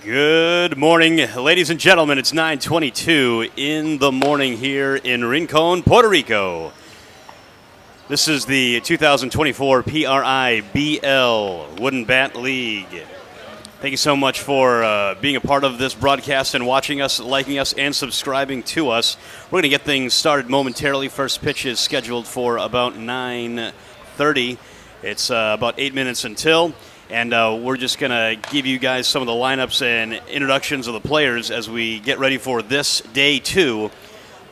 Good morning, ladies and gentlemen. It's 9:22 in the morning here in Rincon, Puerto Rico. This is the 2024 PRIBL Wooden Bat League. Thank you so much for being a part of this broadcast and watching us, liking us, and subscribing to us. We're going to get things started momentarily. First pitch is scheduled for about 9:30. It's about 8 minutes until. And we're just going to give you guys some of the lineups and introductions of the players as we get ready for this day 2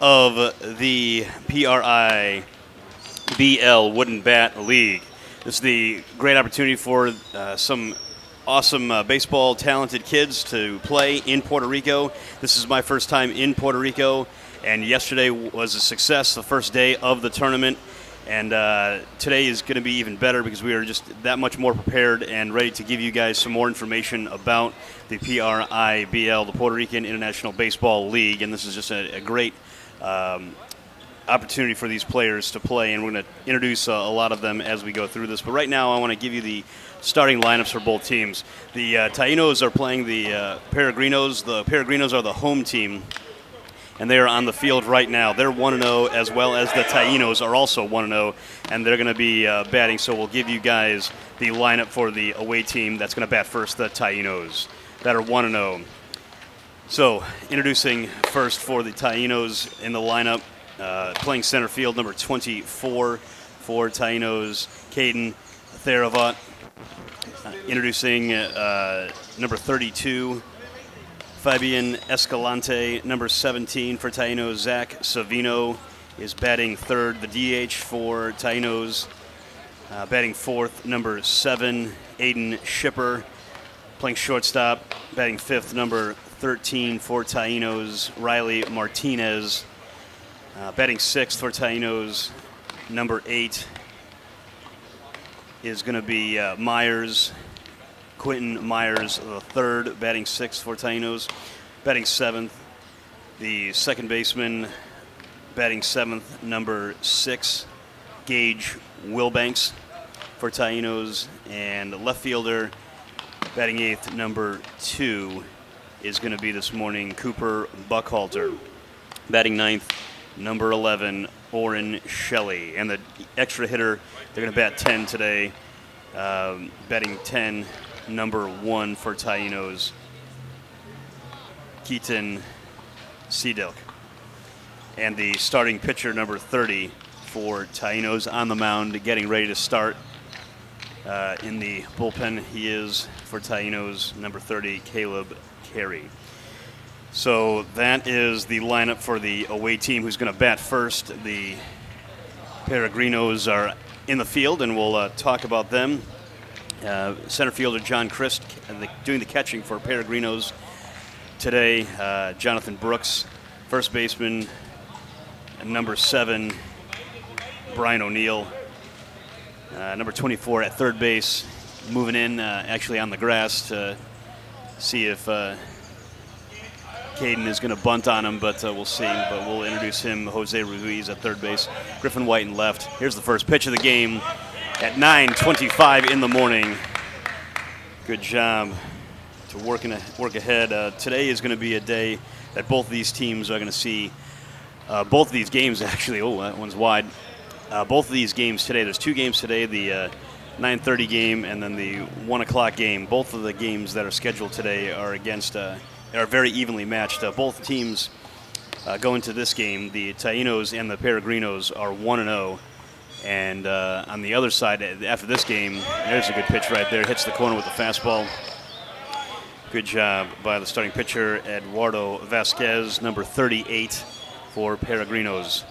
of the PRIBL Wooden Bat League. This is the great opportunity for some awesome baseball talented kids to play in Puerto Rico. This is my first time in Puerto Rico, and yesterday was a success, the first day of the tournament. And today is going to be even better because we are just that much more prepared and ready to give you guys some more information about the PRIBL, the Puerto Rican International Baseball League. And this is just a great opportunity for these players to play. And we're going to introduce a lot of them as we go through this. But right now I want to give you the starting lineups for both teams. The TAINOS are playing the PEREGRINOS. The PEREGRINOS are the home team, and they are on the field right now. They're 1-0, as well as the TAINOS are also 1-0, and they're going to be batting. So we'll give you guys the lineup for the away team that's going to bat first, the TAINOS, that are 1-0. So introducing first for the TAINOS in the lineup, playing center field, number 24 for TAINOS, Caden Theravat. Introducing number 32, Fabian Escalante, number 17 for TAINOS. Zach Savino is batting third, the DH for TAINOS. Batting fourth, number 7, Aiden Shipper. Playing shortstop, batting fifth, number 13 for TAINOS, Riley Martinez. Batting sixth for TAINOS, number 8 is going to be Myers. Quentin Myers, the third, batting sixth for TAINOS. Batting seventh, the second baseman, batting seventh, number 6, Gage Wilbanks for TAINOS. And left fielder, batting eighth, number 2, is going to be this morning Cooper Buckhalter. Batting ninth, number 11, Oren Shelley. And the extra hitter, they're going to bat 10 today, batting 10, number 1 for TAINOS, Keaton Seedilk. And the starting pitcher, number 30 for TAINOS, on the mound, getting ready to start. In the bullpen, he is for TAINOS, number 30, Caleb Carey. So that is the lineup for the away team, who's going to bat first. The PEREGRINOS are in the field, and we'll talk about them. Center fielder John Christ doing the catching for PEREGRINOS today. Jonathan Brooks, first baseman, number 7, Brian O'Neill. Number 24 at third base, moving in actually on the grass to see if Caden is going to bunt on him, but we'll see. But we'll introduce him, Jose Ruiz at third base, Griffin White in left. Here's the first pitch of the game at 9:25 in the morning. Good job to work ahead. Today is going to be a day that both these teams are going to see. Both of these games, actually. Oh, that one's wide. Both of these games today. There's 2 games today. The 9:30 game and then the 1 o'clock game. Both of the games that are scheduled today are against. Are very evenly matched. Both teams go into this game. The TAINOS and the PEREGRINOS are 1-0. And on the other side, after this game, there's a good pitch right there. Hits the corner with the fastball. Good job by the starting pitcher, Eduardo Vasquez, number 38 for PEREGRINOS.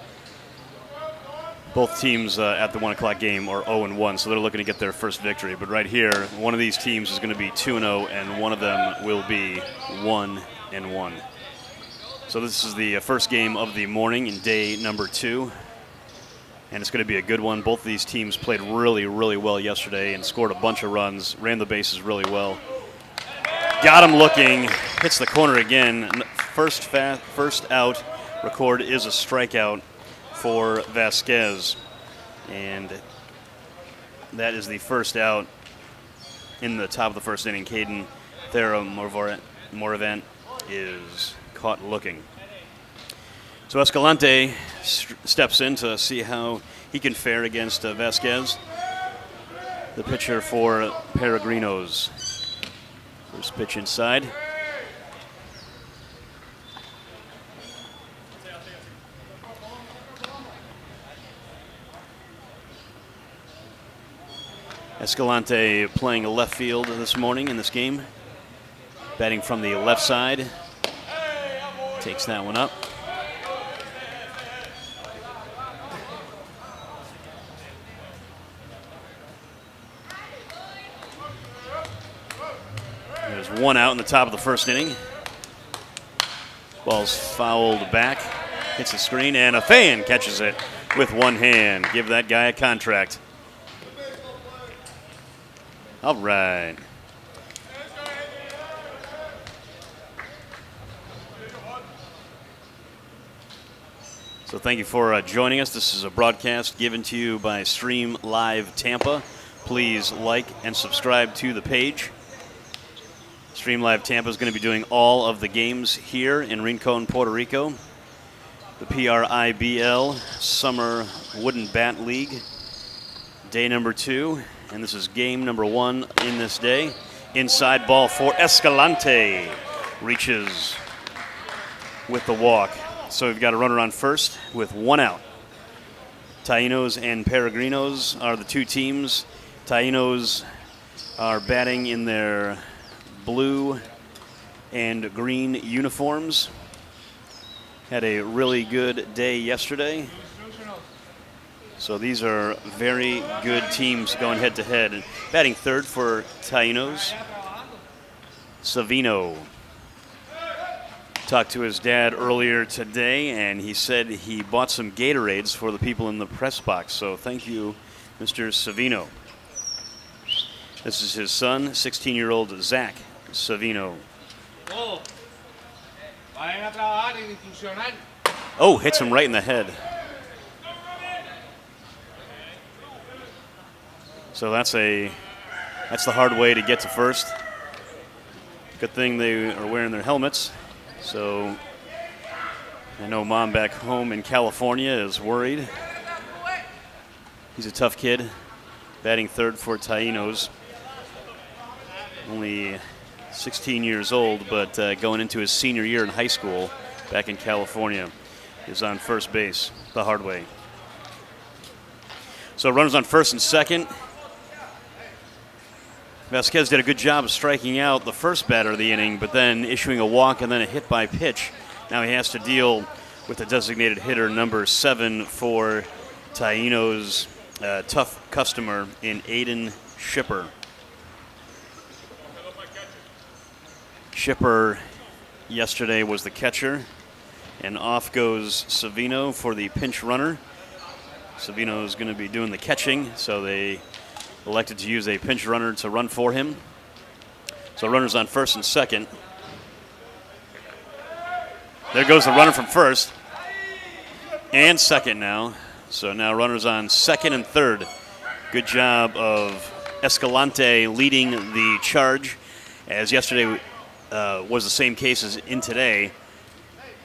Both teams at the 1 o'clock game are 0-1, so they're looking to get their first victory. But right here, one of these teams is going to be 2-0, and one of them will be 1-1. So this is the first game of the morning in day number 2. And it's going to be a good one. Both of these teams played really, really well yesterday and scored a bunch of runs, ran the bases really well. Got him looking, hits the corner again. First out record is a strikeout for Vasquez. And that is the first out in the top of the first inning. Caden Theravat Moravant is caught looking. So Escalante steps in to see how he can fare against Vasquez, the pitcher for Peregrinos. First pitch inside. Escalante playing left field this morning in this game. Batting from the left side. Takes that one up. There's one out in the top of the first inning. Ball's fouled back. Hits the screen, and a fan catches it with one hand. Give that guy a contract. All right. So thank you for joining us. This is a broadcast given to you by Stream Live Tampa. Please like and subscribe to the page. Stream Live Tampa is going to be doing all of the games here in Rinco, Puerto Rico. The PRIBL Summer Wooden Bat League, day number 2. And this is game number 1 in this day. Inside ball for Escalante. Reaches with the walk. So we've got a runner on first with 1 out. TAINOS and Peregrinos are the 2 teams. TAINOS are batting in their blue and green uniforms. Had a really good day yesterday. So these are very good teams going head to head. And batting third for TAINOS, Savino. Talked to his dad earlier today, and he said he bought some Gatorades for the people in the press box. So thank you, Mr. Savino. This is his son, 16-year-old Zach Savino. Oh, hits him right in the head. So that's the hard way to get to first. Good thing they are wearing their helmets. So I know Mom back home in California is worried. He's a tough kid, batting third for TAINOS. Only 16 years old, but going into his senior year in high school back in California. Is on first base the hard way. So runners on first and second. Vasquez did a good job of striking out the first batter of the inning, but then issuing a walk and then a hit by pitch. Now he has to deal with the designated hitter number 7 for TAINOS, tough customer in Aiden Shipper. Shipper yesterday was the catcher, and off goes Savino for the pinch runner. Savino is going to be doing the catching, so they elected to use a pinch runner to run for him. So runners on first and second. There goes the runner from first and second now. So now runners on second and third. Good job of Escalante leading the charge, as yesterday was the same case as in today.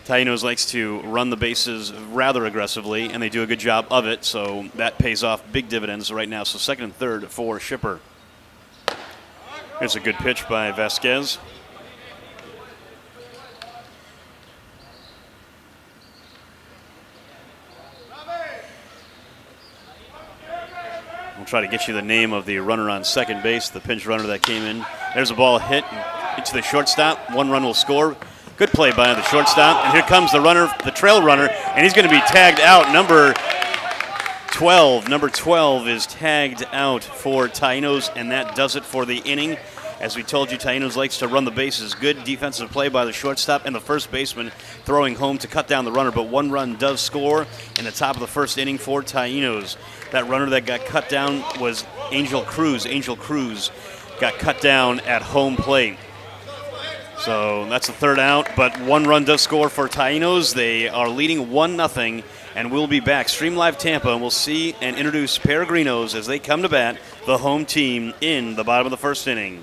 TAINOS likes to run the bases rather aggressively, and they do a good job of it, so that pays off big dividends right now. So second and third for Shipper. Here's a good pitch by Vasquez. We'll try to get you the name of the runner on second base, the pinch runner that came in. There's a ball hit into the shortstop. 1 run will score. Good play by the shortstop. And here comes the runner, the trail runner, and he's going to be tagged out. Number 12. Number 12 is tagged out for TAINOS, and that does it for the inning. As we told you, TAINOS likes to run the bases. Good defensive play by the shortstop and the first baseman throwing home to cut down the runner, but 1 run does score in the top of the first inning for TAINOS. That runner that got cut down was Angel Cruz. Angel Cruz got cut down at home plate. So that's the third out, but 1 run does score for TAINOS. They are leading 1-0, and we'll be back. Stream Live Tampa, and we'll see and introduce Peregrinos as they come to bat, the home team, in the bottom of the first inning.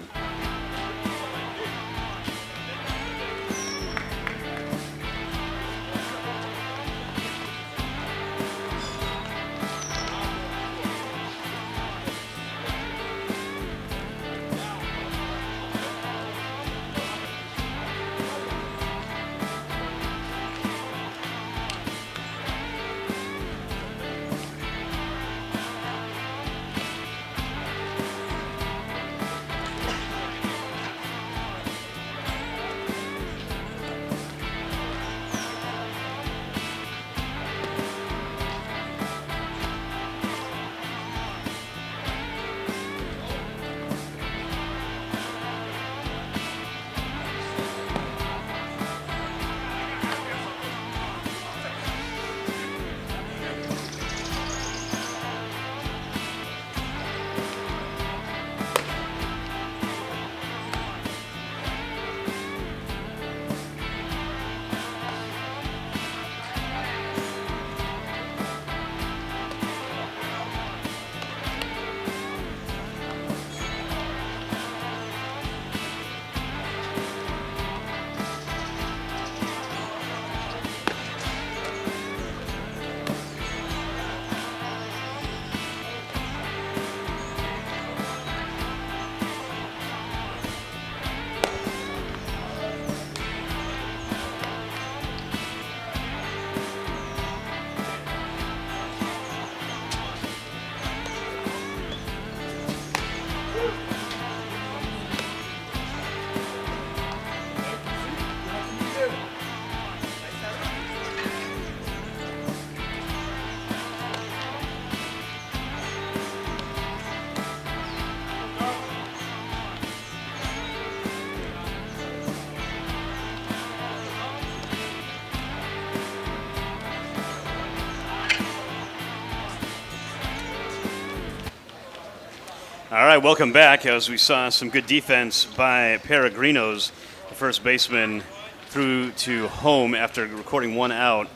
All right, welcome back. As we saw some good defense by PEREGRINOS, the first baseman through to home after recording one out.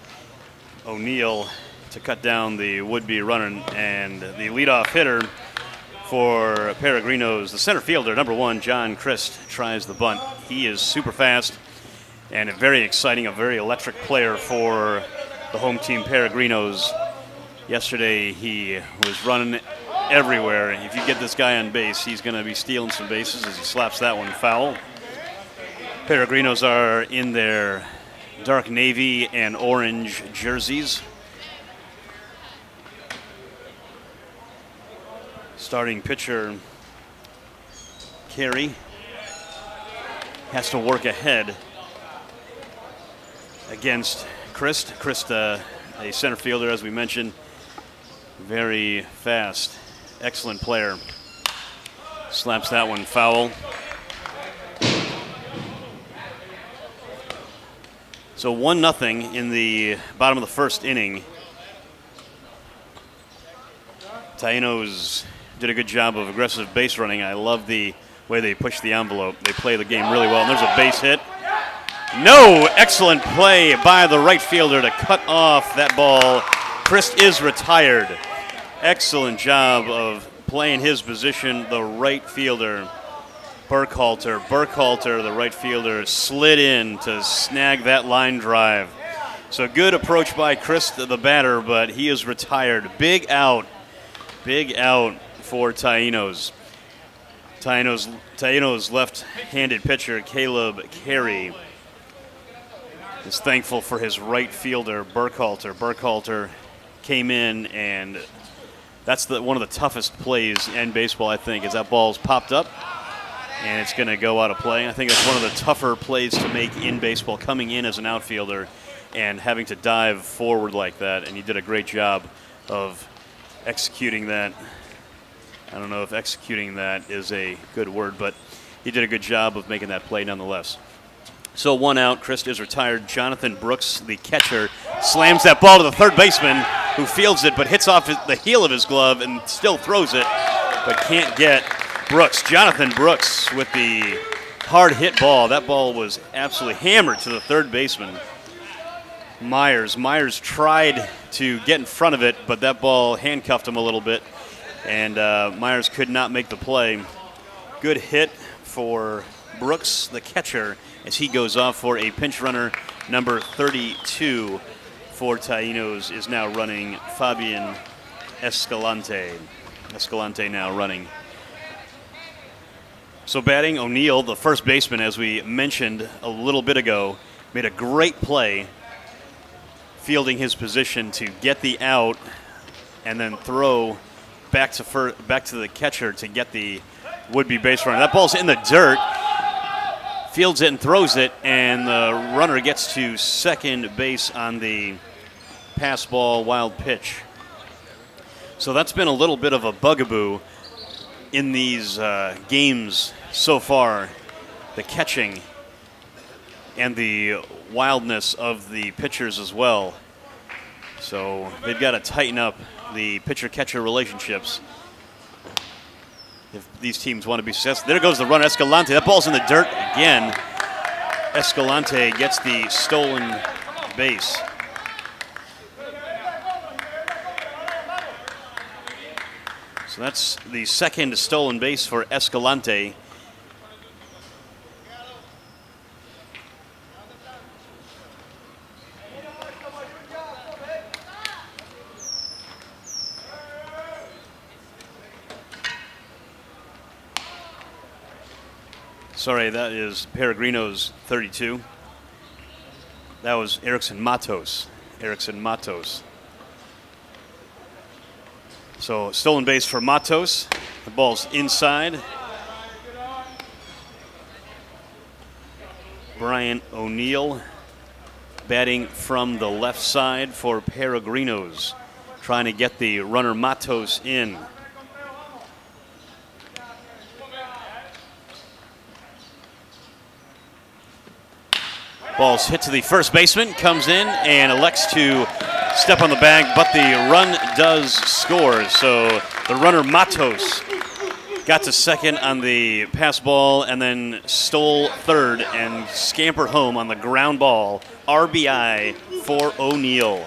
O'Neill to cut down the would-be runner, and the leadoff hitter for PEREGRINOS, the center fielder, number 1, John Christ, tries the bunt. He is super fast and a very exciting, a very electric player for the home team PEREGRINOS. Yesterday he was running everywhere. If you get this guy on base, he's going to be stealing some bases as he slaps that one foul. PEREGRINOS are in their dark navy and orange jerseys. Starting pitcher Carey has to work ahead against Christ. Christ, a center fielder, as we mentioned, very fast, excellent player. Slaps that one foul. So 1-0 in the bottom of the first inning. TAINOS did a good job of aggressive base running. I love the way they push the envelope. They play the game really well. And there's a base hit. No! Excellent play by the right fielder to cut off that ball. Christ is retired. Excellent job of playing his position. The right fielder, Burkhalter, the right fielder, slid in to snag that line drive. So good approach by Christ, the batter, but he is retired. Big out for TAINOS. TAINOS left-handed pitcher Caleb Carey is thankful for his right fielder, Burkhalter. Burkhalter came in, and that's one of the toughest plays in baseball, I think, is that ball's popped up, and it's going to go out of play. I think that's one of the tougher plays to make in baseball, coming in as an outfielder and having to dive forward like that, and he did a great job of executing that. I don't know if executing that is a good word, but he did a good job of making that play nonetheless. So 1 out, Christ is retired. Jonathan Brooks, the catcher, slams that ball to the third baseman, who fields it but hits off the heel of his glove and still throws it, but can't get Brooks. Jonathan Brooks with the hard hit ball. That ball was absolutely hammered to the third baseman. Myers tried to get in front of it, but that ball handcuffed him a little bit, and Myers could not make the play. Good hit for Brooks, the catcher, as he goes off for a pinch runner. Number 32 for TAINOS is now running, Fabian Escalante. Escalante now running. So batting, O'Neill, the first baseman, as we mentioned a little bit ago, made a great play fielding his position to get the out and then throw back to the catcher to get the would-be base runner. That ball's in the dirt. Fields it and throws it, and the runner gets to second base on the pass ball wild pitch. So that's been a little bit of a bugaboo in these games so far, the catching and the wildness of the pitchers as well. So they've got to tighten up the pitcher-catcher relationships if these teams want to be successful. There goes the run, Escalante. That ball's in the dirt again. Escalante gets the stolen base. So that's the second stolen base for Escalante. Sorry, that is PEREGRINOS 32. That was Erickson Matos. So stolen base for Matos. The ball's inside. Brian O'Neill batting from the left side for PEREGRINOS, trying to get the runner Matos in. Ball's hit to the first baseman, comes in and elects to step on the bag, but the run does score. So the runner Matos got to second on the pass ball and then stole third and scampered home on the ground ball. RBI for O'Neill.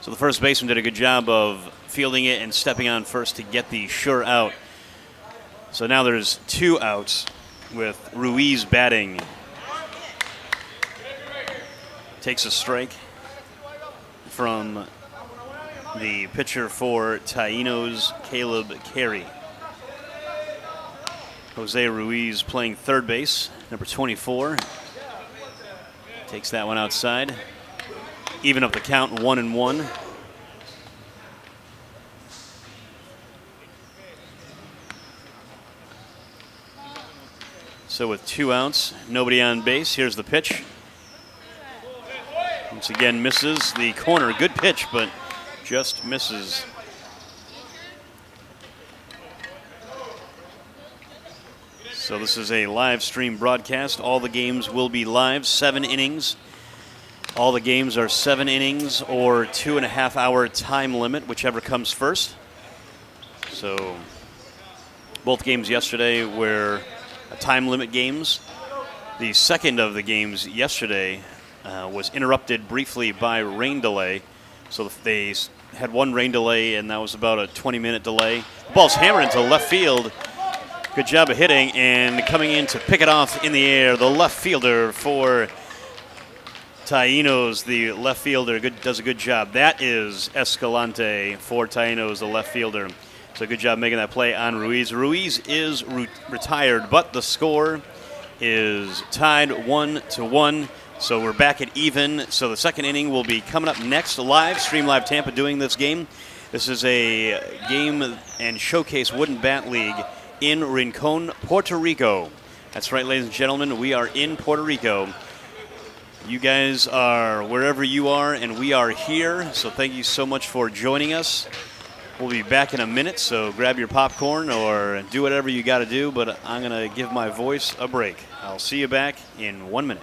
So the first baseman did a good job of fielding it and stepping on first to get the sure out. So now there's 2 outs with Ruiz batting. Takes a strike from the pitcher for TAINOS, Caleb Carey. Jose Ruiz playing third base, number 24. Takes that one outside. Even up the count, 1-1. So with 2 outs, nobody on base, here's the pitch. Once again, misses the corner. Good pitch, but just misses. So this is a live stream broadcast. All the games will be live, 7 innings. All the games are 7 innings or 2.5-hour time limit, whichever comes first. So both games yesterday were time limit games. The second of the games yesterday was interrupted briefly by rain delay. So they had 1 rain delay, and that was about a 20-minute delay. The ball's hammered into left field. Good job of hitting, and coming in to pick it off in the air, the left fielder for TAINOS, the left fielder, does a good job. That is Escalante for TAINOS, the left fielder. So good job making that play on Ruiz. Ruiz is retired, but the score is tied 1-1. So we're back at even. So the second inning will be coming up next. Live, Stream Live Tampa doing this game. This is a game and showcase wooden bat league in Rincon, Puerto Rico. That's right, ladies and gentlemen, we are in Puerto Rico. You guys are wherever you are, and we are here. So thank you so much for joining us. We'll be back in a minute, so grab your popcorn or do whatever you got to do, but I'm going to give my voice a break. I'll see you back in 1 minute.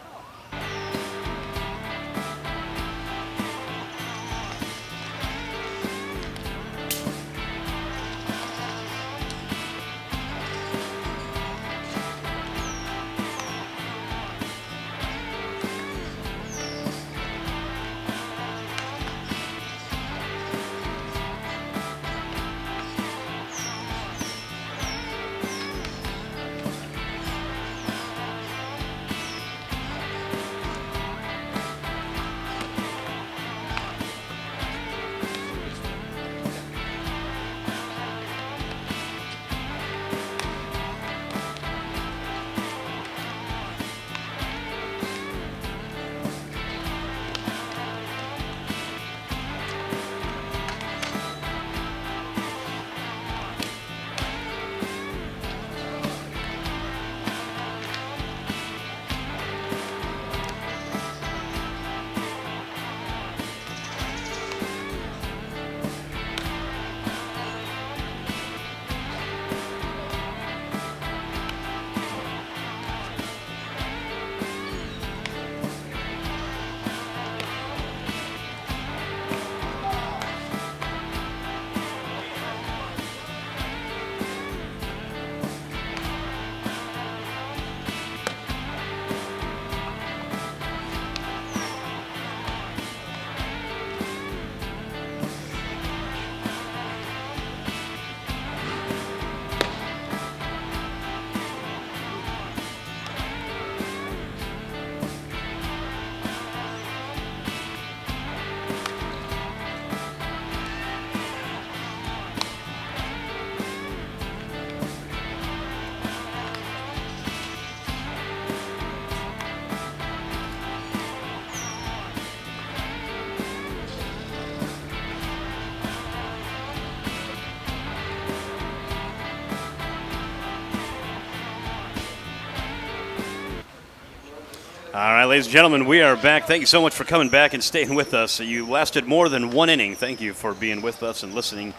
All right, ladies and gentlemen, we are back. Thank you so much for coming back and staying with us. You lasted more than 1 inning. Thank you for being with us and listening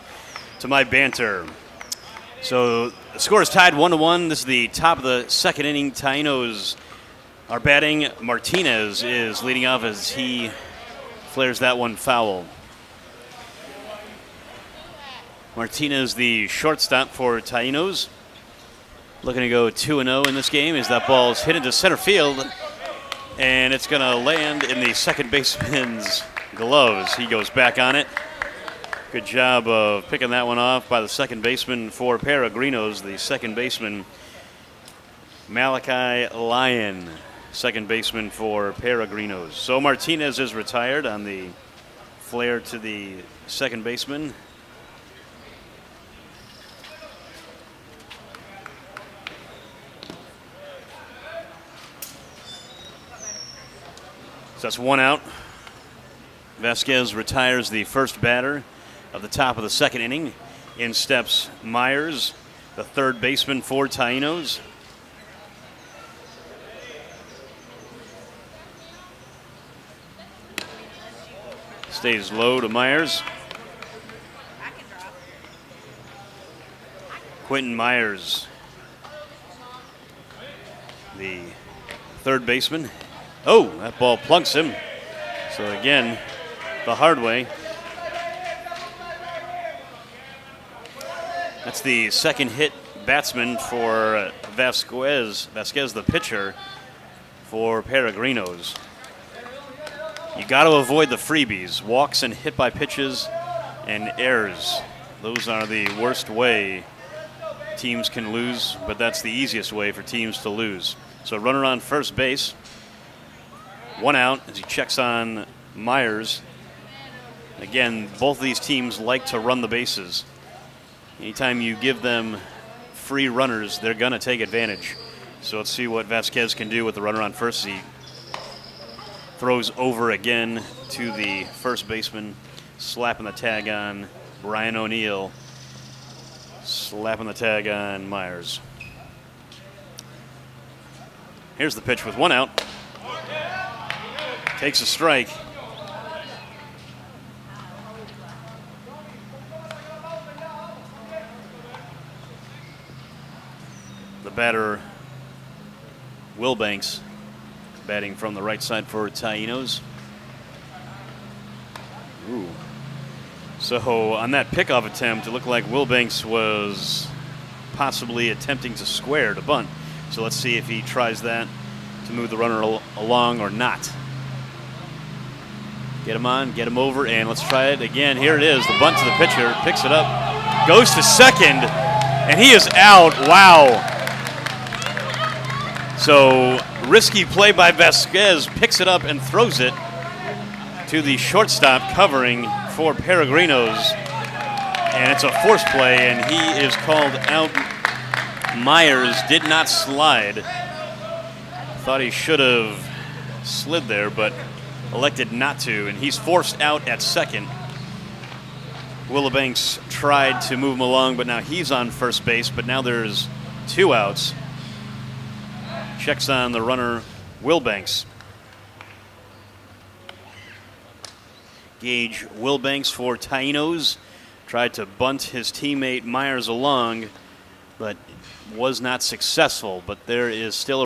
to my banter. So the score is tied 1-1. This is the top of the second inning. TAINOS are batting. Martinez is leading off as he flares that one foul. Martinez, the shortstop for TAINOS, looking to go 2-0 in this game as that ball's hit into center field, and it's going to land in the second baseman's gloves. He goes back on it. Good job of picking that one off by the second baseman for PEREGRINOS, the second baseman, Malachi Lyon, second baseman for PEREGRINOS. So Martinez is retired on the flare to the second baseman. So that's one out. Vasquez retires the first batter of the top of the second inning. In steps Myers, the third baseman for TAINOS. Stays low to Myers. Quentin Myers, the third baseman. Oh, that ball plunks him. So again, the hard way. That's the second hit batsman for Vasquez, the pitcher for PEREGRINOS. You got to avoid the freebies, walks and hit by pitches and errors. Those are the worst way teams can lose, but that's the easiest way for teams to lose. So runner on first base, one out as he checks on Myers. Again, both of these teams like to run the bases. Anytime you give them free runners, they're going to take advantage. So let's see what Vasquez can do with the runner on first. He throws over again to the first baseman, slapping the tag on Brian O'Neill, slapping the tag on Myers. Here's the pitch with one out. Takes a strike. The batter, Wilbanks, batting from the right side for TAINOS. Ooh. So on that pickoff attempt, it looked like Wilbanks was possibly attempting to square to bunt. So let's see if he tries that to move the runner along or not. Get him on, get him over, and let's try it again. Here it is, the bunt to the pitcher, picks it up, goes to second, and he is out. Wow. So risky play by Vasquez, picks it up and throws it to the shortstop covering for PEREGRINOS. And it's a force play, and he is called out. Myers did not slide. Thought he should have slid there, but elected not to, and he's forced out at second. Wilbanks tried to move him along, but now he's on first base, but now there's two outs. Checks on the runner, Wilbanks. Gage Wilbanks for TAINOS tried to bunt his teammate Myers along, but was not successful. But there is still a